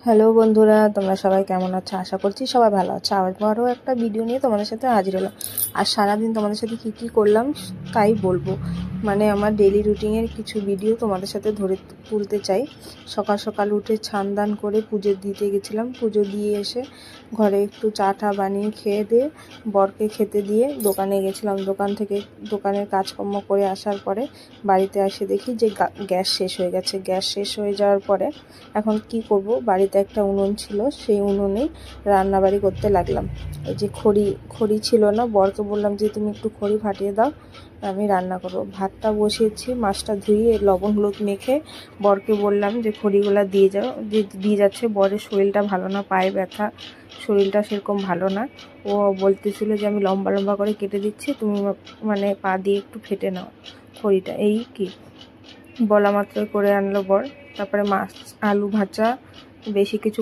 Hello বন্ধুরা, তোমরা সবাই কেমন আছো? আশা করছি সবাই ভালো আছো। আবারও একটা ভিডিও নিয়ে তোমাদের সাথে হাজির হলাম। আর সারাদিন তোমাদের সাথে কী করলাম তাই বলবো। মানে আমার ডেইলি রুটিনের কিছু ভিডিও তোমাদের সাথে তুলতে চাই। সকাল সকাল উঠে স্নান করে পুজো দিতে গেছিলাম। পুজো দিয়ে এসে ঘরে একটু চা টা বানিয়ে খেয়ে দিয়ে বরকে খেতে দিয়ে দোকানে গেছিলাম। দোকানের কাজকর্ম করে আসার পরে বাড়িতে এসে দেখি যে গ্যাস শেষ হয়ে গেছে। গ্যাস শেষ হয়ে যাওয়ার পরে এখন কি করব, বাড়িতে একটা উনুন ছিল, সেই উনুনেই রান্নাবাড়ি করতে লাগলাম। এই যে খড়ি ছিল না, বরকে বললাম যে তুমি একটু খড়ি ফাটিয়ে দাও, আমি রান্না করব। ভাতটা বসিয়েছি, মাছটা ধুয়ে লবণ হলুদ মেখে বরকে বললাম যে খড়িগুলো দিয়ে যাচ্ছে। বরের শরীরটা ভালো না, পায়ে ব্যথা, শরীরটা সেরকম ভালো না। ও বলতেছিল যে আমি লম্বা লম্বা করে কেটে দিচ্ছি, তুমি মানে পা দিয়ে একটু ফেটে নাও খড়িটা। এই কি বলা মাত্রই করে আনলো বর। তারপরে মাছ আলু ভাজা, বেশি কিছু